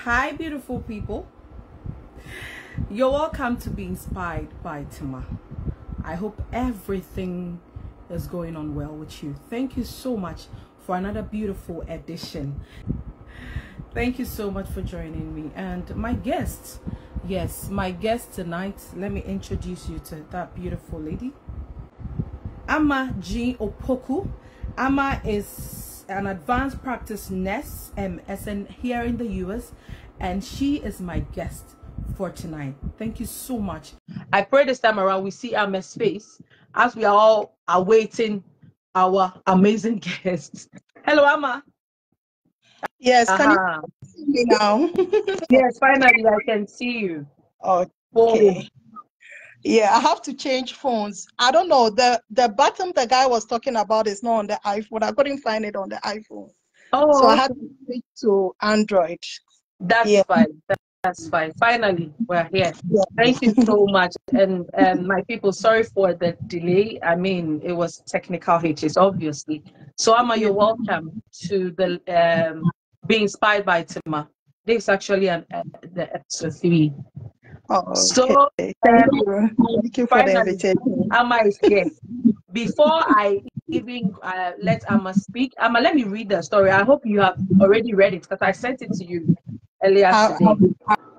Hi, beautiful people. You're welcome to Be Inspired by Tima. I hope everything is going on well with you. Thank you so much for another beautiful edition. Thank you so much for joining me. And my guest, yes, my guest tonight, let me introduce you to that beautiful lady. Ama G. Opoku. Ama is an advanced practice nurse, MSN here in the US, and she is my guest for tonight. Thank you so much. I pray this time around we see Ama's face as we are all awaiting our amazing guests. Hello, Ama. Yes, can you see me now? Yes, finally I can see you. Okay. Whoa. Yeah, I have to change phones. I don't know. The button the guy was talking about is not on the iPhone. I couldn't find it on the iPhone. Oh, so I had to switch to Android. That's fine. That's fine. Finally, we're here. Yeah. Thank you so much. And my people, sorry for the delay. I mean, it was technical hitches, obviously. So, Ama, you're welcome to the Be Inspired by Tima. This is actually the episode 3. Oh, okay. So, Thank you. Thank you for the invitation. Ama is here. Before I even let Ama speak, Ama, let me read the story. I hope you have already read it because I sent it to you earlier today.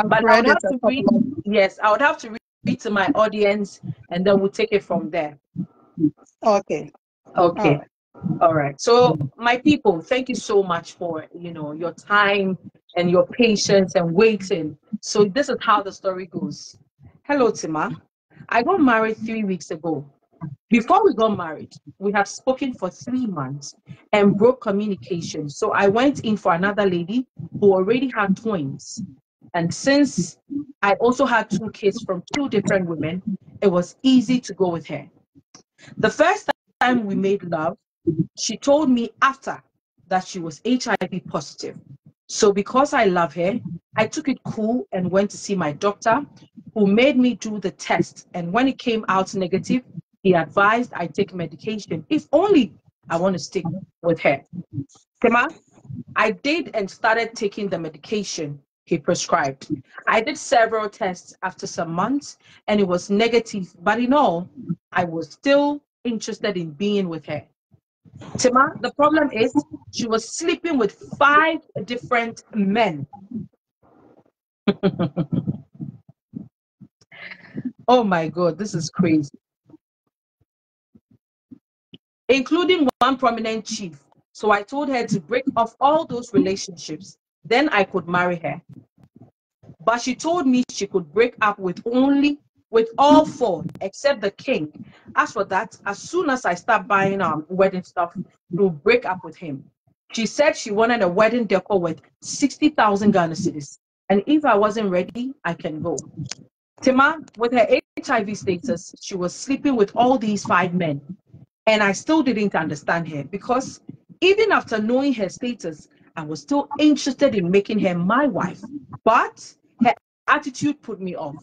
But I would have to read, yes, I would have to read to my audience and then we'll take it from there. Okay. Okay. All right. So my people, thank you so much for, your time and your patience and waiting. So this is how the story goes. Hello, Tima. I got married 3 weeks ago. Before we got married, we had spoken for 3 months and broke communication. So I went in for another lady who already had twins. And since I also had 2 kids from 2 different women, it was easy to go with her. The first time we made love, she told me after that she was HIV positive. So because I love her, I took it cool and went to see my doctor, who made me do the test. And when it came out negative, he advised I take medication if only I want to stick with her. Tima, I did and started taking the medication he prescribed. I did several tests after some months and it was negative, but in all, I was still interested in being with her. Tima, the problem is she was sleeping with 5 different men. Oh my God, this is crazy. Including one prominent chief. So I told her to break off all those relationships. Then I could marry her. But she told me she could break up with all 4 except the king. As for that, as soon as I start buying wedding stuff, to break up with him. She said she wanted a wedding decor with 60,000 Ghana cedis. And if I wasn't ready, I can go. Tima, with her HIV status, she was sleeping with all these 5 men. And I still didn't understand her because even after knowing her status, I was still interested in making her my wife. But her attitude put me off.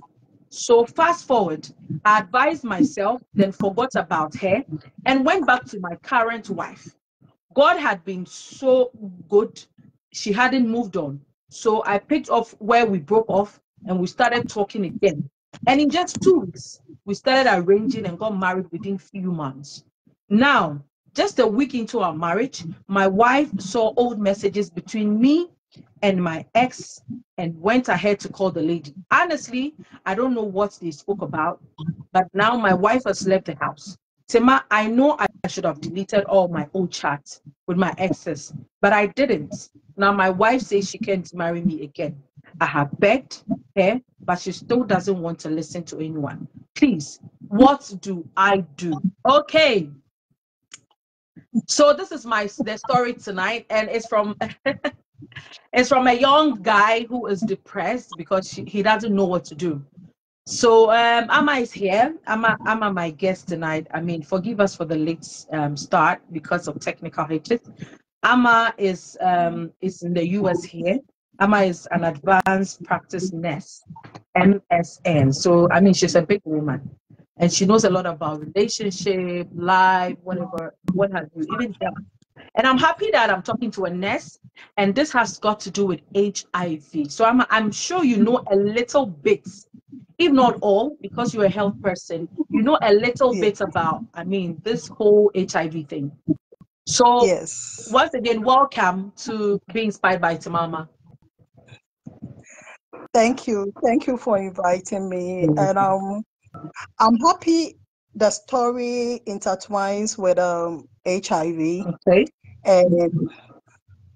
So fast forward, I advised myself, then forgot about her and went back to my current wife. God had been so good. She hadn't moved on. So I picked off where we broke off and we started talking again. And in just 2 weeks, we started arranging and got married within few months. Now, just a week into our marriage, my wife saw old messages between me and my ex and went ahead to call the lady. Honestly, I don't know what they spoke about, but now my wife has left the house. Tima, I know I should have deleted all my old chats with my exes, but I didn't. Now my wife says she can't marry me again. I have begged her, but she still doesn't want to listen to anyone. Please, what do I do? Okay. So this is the story tonight, and it's from it's from a young guy who is depressed because he doesn't know what to do. So Ama is here. Ama, my guest tonight. I mean, forgive us for the late start because of technical hitches. Ama is in the US here. Ama is an advanced practice nurse, MSN. So I mean, she's a big woman, and she knows a lot about relationship, life, whatever, what have you, even health. And I'm happy that I'm talking to a nurse, and this has got to do with HIV. So I'm sure you know a little bit, if not all, because you're a health person, you know a little Yeah. bit about, I mean, this whole HIV thing. So Yes. once again, welcome to Be Inspired by Tima. Thank you. Thank you for inviting me. And I'm happy the story intertwines with HIV. Okay. And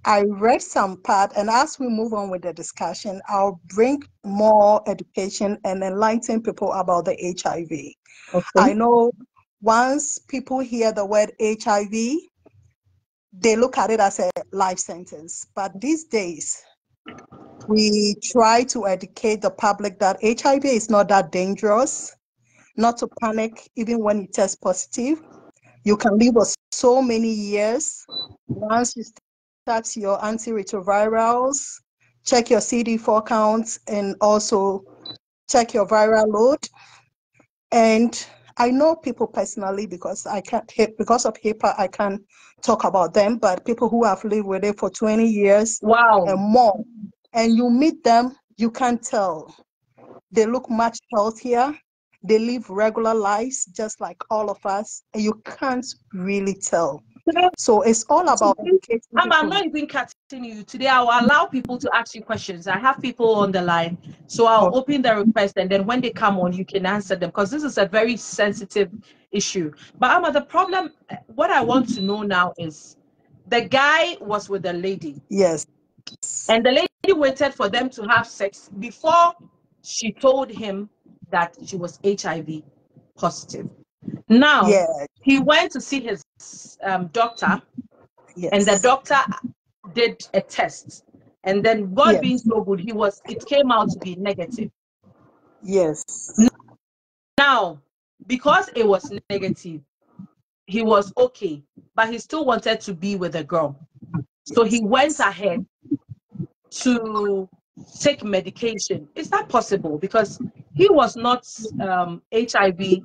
I read some part, and as we move on with the discussion, I'll bring more education and enlighten people about the HIV. Okay. I know once people hear the word HIV, they look at it as a life sentence. But these days, we try to educate the public that HIV is not that dangerous, not to panic even when you test positive. You can live for so many years. Once you start your antiretrovirals, check your CD4 counts, and also check your viral load. And I know people personally because because of HIPAA, I can't talk about them, but people who have lived with it for 20 years Wow. and more, and you meet them, you can't tell. They look much healthier. They live regular lives just like all of us, and you can't really tell. So it's all about educating I'm people. not even cutting you today. I will allow people to ask you questions. I have people on the line, so I'll open the request, and then when they come on, you can answer them because this is a very sensitive issue. But Amma, the problem, what I want to know now is, the guy was with the lady, Yes. and the lady waited for them to have sex before she told him that she was HIV positive. Now, Yeah. he went to see his doctor, and the Yes. doctor did a test, and then God being Yes. so good, it came out to be negative. Yes. Now, because it was negative, he was okay, but he still wanted to be with a girl. So he went ahead to take medication. Is that possible? Because he was not HIV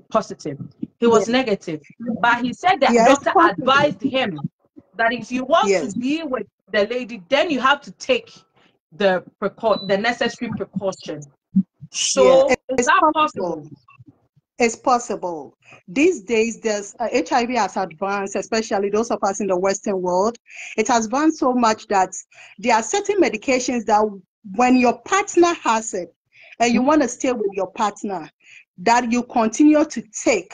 positive, he Yeah. was negative. But he said that Yeah, it's doctor possible. advised him that if you want to Yes. be with the lady, then you have to take the necessary precaution. Yeah, So is it's that possible. possible? It's possible. These days, there's HIV has advanced, especially those of us in the Western world. It has advanced so much that there are certain medications that when your partner has it and you want to stay with your partner, that you continue to take.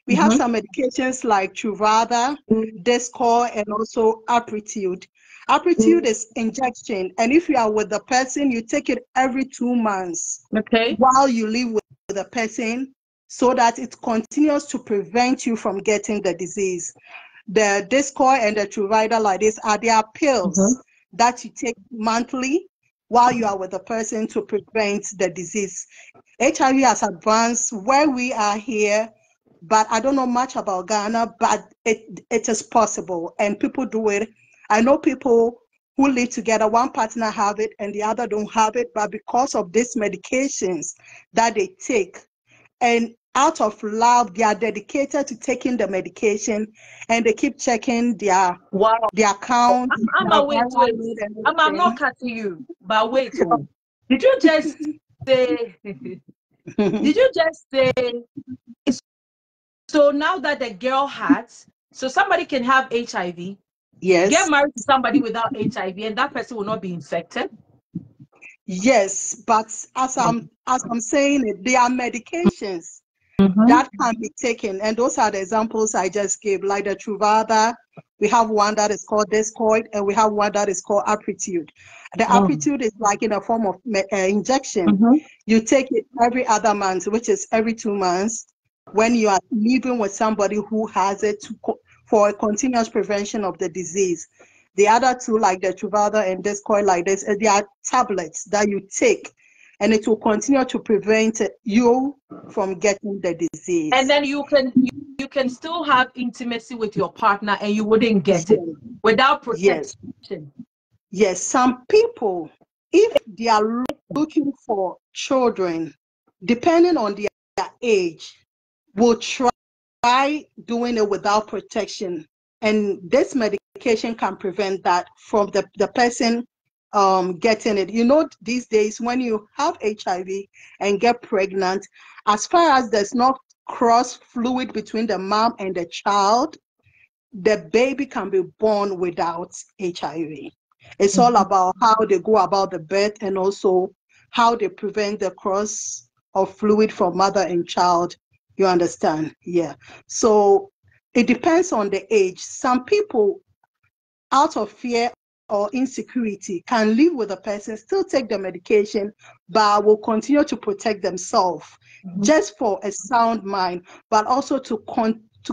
We have some medications like Truvada, Descor, and also Apritude. Apritude is injection, and if you are with the person, you take it every 2 months Okay. while you live with the person, so that it continues to prevent you from getting the disease. The Discord and the Truvada like this are their pills that you take monthly while you are with the person to prevent the disease. HIV has advanced where we are here, but I don't know much about Ghana, but it is possible and people do it. I know people who live together, one partner have it and the other don't have it, but because of these medications that they take, and out of love, they are dedicated to taking the medication, and they keep checking their Wow. count, their Wait, viral load and I'm not everything. cutting you, but wait. Oh, did you just say? Did you just say? So now that the girl has, so somebody can have HIV, get Yes, married to somebody without HIV, and that person will not be infected. yes, but as I'm saying it, there are medications that can be taken, and those are the examples I just gave, like the Truvada. We have one that is called Descoid, and we have one that is called Apritude. The Apritude is like in a form of injection. You take it every other month, which is every 2 months, when you are living with somebody who has it for a continuous prevention of the disease. The other two, like the Truvada and Descoid, like this, they are tablets that you take, and it will continue to prevent you from getting the disease. And then you can still have intimacy with your partner, and you wouldn't get it without Yes. protection. Yes. Some people, if they are looking for children, depending on their age, will try doing it without protection. And this medication can prevent that from the person getting it. You know, these days when you have HIV and get pregnant, as far as there's no cross fluid between the mom and the child, the baby can be born without HIV. It's all about how they go about the birth and also how they prevent the cross of fluid from mother and child. You understand? Yeah. So it depends on the age. Some people, out of fear or insecurity, can live with a person, still take the medication, but will continue to protect themselves just for a sound mind, but also to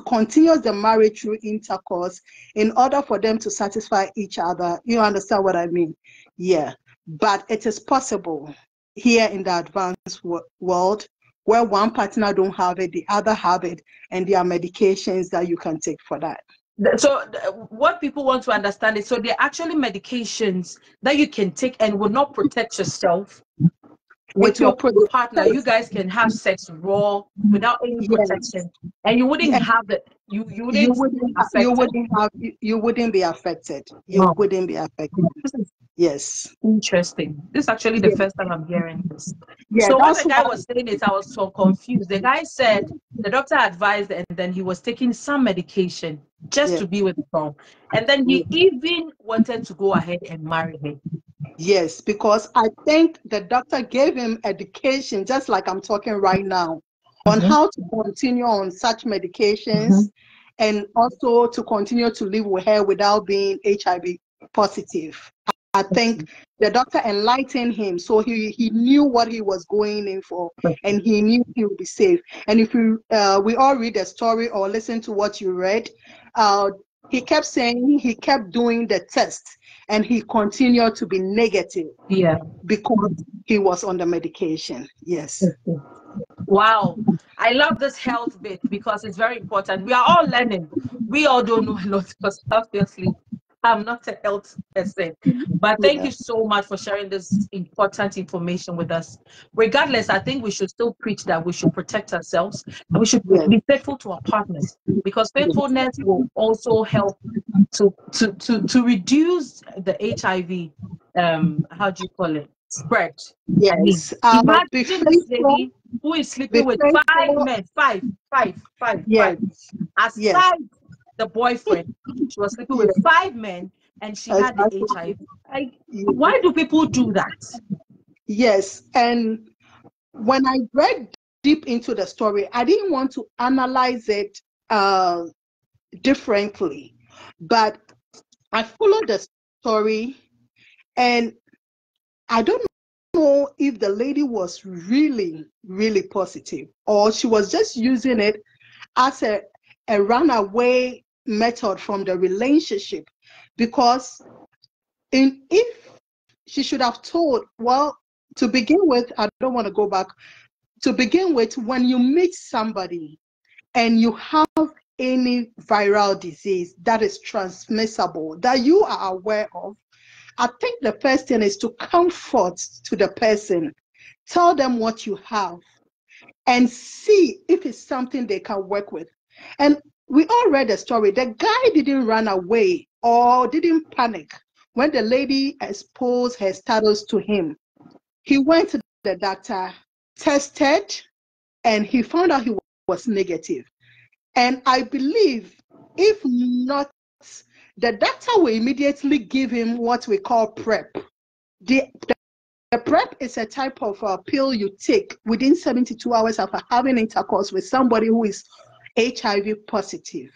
continue the marriage through intercourse in order for them to satisfy each other. You understand what I mean? Yeah. But it is possible here in the advanced world where one partner don't have it, the other have it, and there are medications that you can take for that. So what people want to understand is, so they're actually medications that you can take and will not protect yourself with your partner. You guys can have sex raw without any protection, and you wouldn't have it. You wouldn't be affected. You wouldn't be affected. You wouldn't be affected. Yes. Interesting. This is actually the first time I'm hearing this. So what the guy was saying is, I was so confused. The guy said the doctor advised, and then he was taking some medication just to be with her. And then he even wanted to go ahead and marry her. Yes, because I think the doctor gave him education, just like I'm talking right now, on how to continue on such medications and also to continue to live with her without being HIV positive. I think the doctor enlightened him, so he knew what he was going in for, and he knew he would be safe. And if we all read the story or listen to what you read, he kept saying he kept doing the test, and he continued to be negative. Yeah, because he was on the medication. Yes. Wow. I love this health bit because it's very important. We are all learning. We all don't know a lot because obviously I'm not a health person. But thank you so much for sharing this important information with us. Regardless, I think we should still preach that we should protect ourselves and we should be faithful to our partners, because faithfulness will also help to reduce the HIV how do you call it, spread. Yes. Imagine this lady who is sleeping with five men, five. Aside the boyfriend, she was sleeping with 5 men, and she had the HIV. Why do people do that? Yes, and when I read deep into the story, I didn't want to analyze it differently, but I followed the story, and I don't know if the lady was really, really positive, or she was just using it as a runaway method from the relationship. Because if she should have told, well, to begin with, I don't want to go back. To begin with, when you meet somebody and you have any viral disease that is transmissible that you are aware of, I think the first thing is to comfort to the person, tell them what you have, and see if it's something they can work with. And we all read the story. The guy didn't run away or didn't panic when the lady exposed her status to him. He went to the doctor, tested, and he found out he was negative. And I believe, if not, the doctor will immediately give him what we call PrEP. The PrEP is a type of pill you take within 72 hours after having intercourse with somebody who is HIV positive.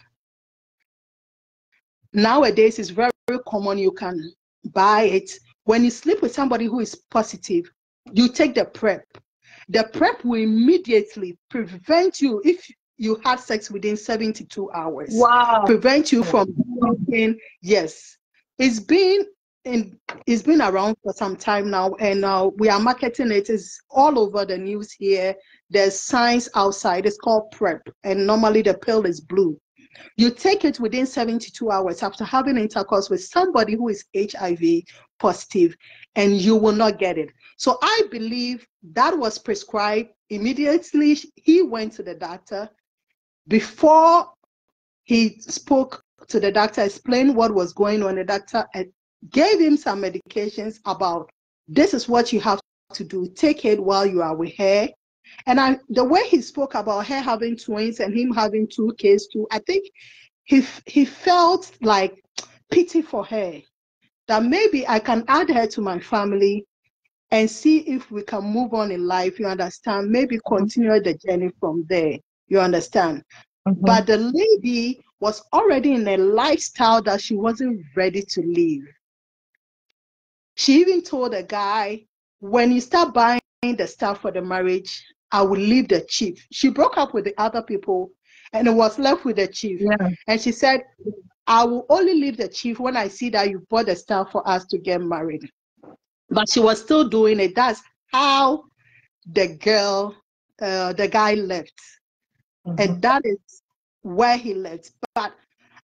Nowadays, it's very, very common. You can buy it. When you sleep with somebody who is positive, you take the PrEP. The PrEP will immediately prevent you, if you had sex within 72 hours. Wow. Prevent you from developing. Yes. It's been around for some time now, and we are marketing it. It's all over the news here. There's signs outside. It's called PrEP, and normally the pill is blue. You take it within 72 hours after having intercourse with somebody who is HIV positive, and you will not get it. So I believe that was prescribed immediately. He went to the doctor before he spoke to the doctor, explained what was going on. The doctor gave him some medications about, this is what you have to do. Take it while you are with her. And the way he spoke about her having twins and him having 2 kids too, I think he felt like pity for her, that maybe I can add her to my family and see if we can move on in life, you understand? Maybe continue the journey from there, you understand? But the lady was already in a lifestyle that she wasn't ready to live. She even told the guy, when you start buying the stuff for the marriage, I will leave the chief. She broke up with the other people and it was left with the chief. Yeah. And she said, I will only leave the chief when I see that you bought the stuff for us to get married. But she was still doing it. That's how the guy left. And that is where he left. But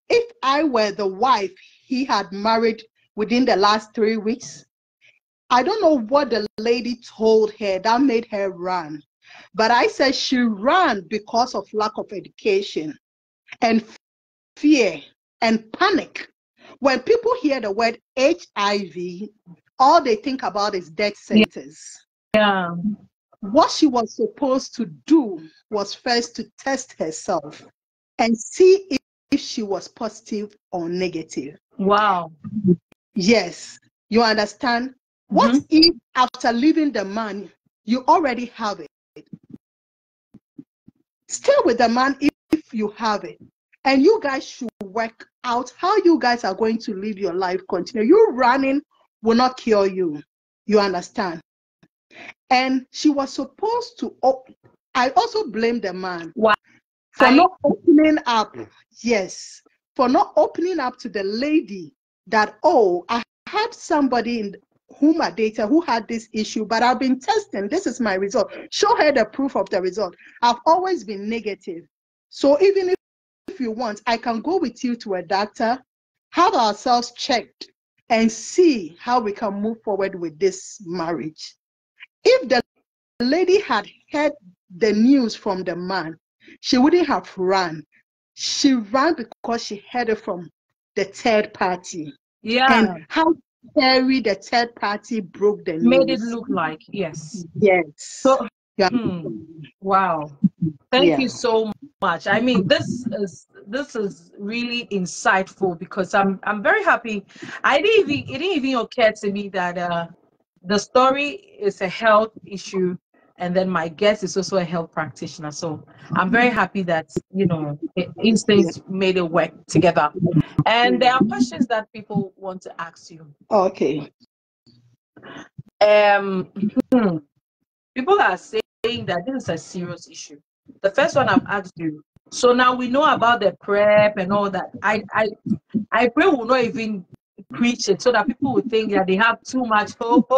if I were the wife he had married within the last 3 weeks, I don't know what the lady told her that made her run. But I said she ran because of lack of education and fear and panic. When people hear the word HIV, all they think about is death sentence. Yeah. What she was supposed to do was first to test herself and see if she was positive or negative. Wow. Yes, you understand? What if after leaving the man, you already have it? Stay with the man if you have it. And you guys should work out how you guys are going to live your life. Continue. You running will not cure you. You understand? And she was supposed to, I also blame the man for not opening up. Yes, for not opening up to the lady that, oh, I had somebody whom I dated who had this issue, but I've been testing. This is my result. Show her the proof of the result. I've always been negative. So even if you want, I can go with you to a doctor, have ourselves checked, and see how we can move forward with this marriage. If the lady had heard the news from the man, she wouldn't have run. She ran because she heard it from the third party. Yeah. And how scary the third party broke the news. Made it look like, yes. Yes. So, yeah. Wow. Thank you so much. I mean, this is really insightful because I'm very happy. It didn't even occur to me that the story is a health issue, and then my guest is also a health practitioner. So I'm very happy that instincts made it work together. And there are questions that people want to ask you. Okay. People are saying that this is a serious issue. The first one I've asked you. So now we know about the PrEP and all that. I pray we'll not even preach it so that people will think that they have too much hope.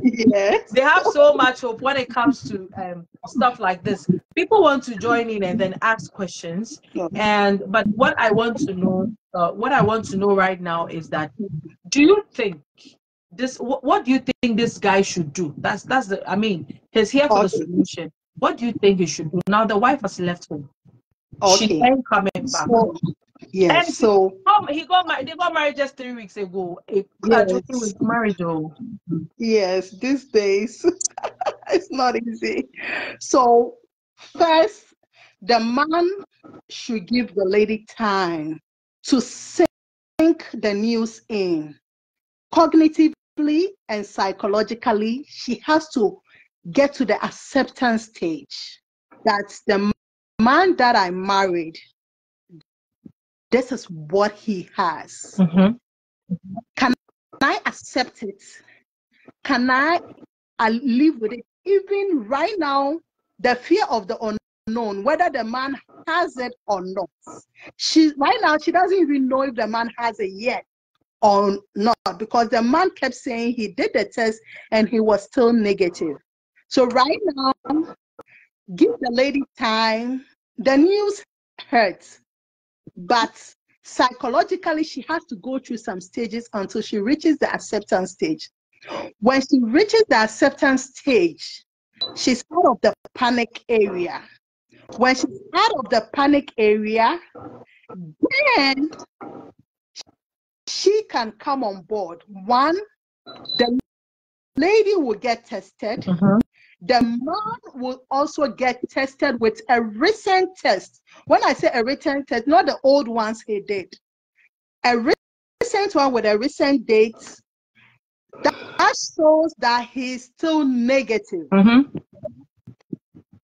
Yes. They have so much hope when it comes to stuff like this. People want to join in and then ask questions. But what I want to know right now is that, do you think what do you think this guy should do? He's here for the solution. What do you think he should do? Now the wife has left home. She ain't coming back. Yes. And so they got married just 3 weeks ago. With marriage. Yes, these days it's not easy. So first, the man should give the lady time to sink the news in. Cognitively and psychologically, she has to get to the acceptance stage that the man that I married, this is what he has. Can I accept it? Can I live with it? Even right now, the fear of the unknown, whether the man has it or not. Right now, she doesn't even know if the man has it yet or not, because the man kept saying he did the test and he was still negative. So right now, give the lady time. The news hurts, but psychologically, she has to go through some stages until she reaches the acceptance stage. When she reaches the acceptance stage, she's out of the panic area. When she's out of the panic area, Then she can come on board. One, the lady will get tested. The man will also get tested with a recent test. When I say a recent test, not the old ones he did. A recent one with a recent date that shows that he's still negative.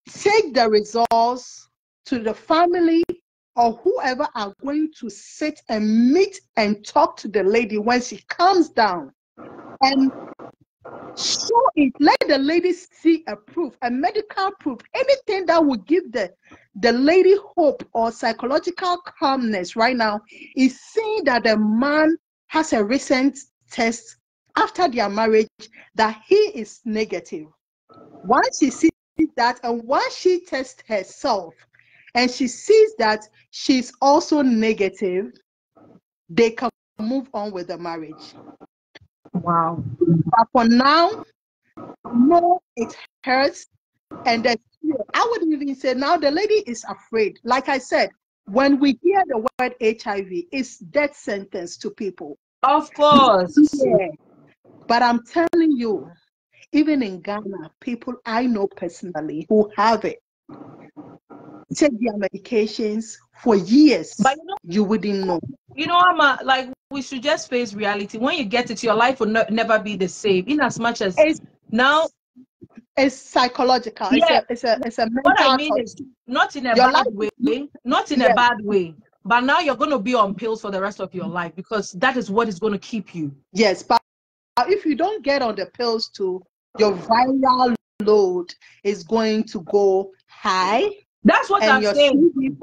Take the results to the family or whoever are going to sit and meet and talk to the lady when she comes down, and show it. Let the lady see a proof, a medical proof, anything that will give the lady hope or psychological calmness right now is seeing that the man has a recent test after their marriage that he is negative. Once she sees that, and once she tests herself and she sees that she's also negative, they can move on with the marriage. Wow. But for now, no, it hurts. And I wouldn't even say now the lady is afraid. Like I said, when we hear the word HIV, it's death sentence to people. Of course. Yeah. But I'm telling you, even in Ghana, people I know personally who have it take their medications for years. But you wouldn't know. You know, Amma, like we should just face reality. When you get it, your life will never be the same. In as much as now, it's psychological. Yeah, it's a mental. What I mean is not in a bad way, not in a bad way. But now you're going to be on pills for the rest of your life because that is what is going to keep you. Yes, but if you don't get on the pills too, your viral load is going to go high. That's what I'm saying.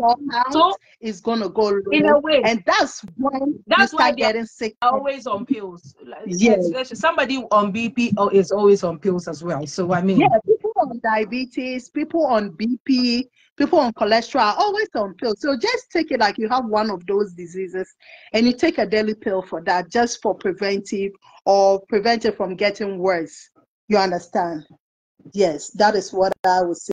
So is going to go low. In a way. And that's when you start getting sick. Always on pills. Yes. Somebody on BP is always on pills as well. So, I mean. Yeah, people on diabetes, people on BP, people on cholesterol, always on pills. So just take it like you have one of those diseases and you take a daily pill for that, just for preventive or prevent it from getting worse. You understand? Yes, that is what I would say.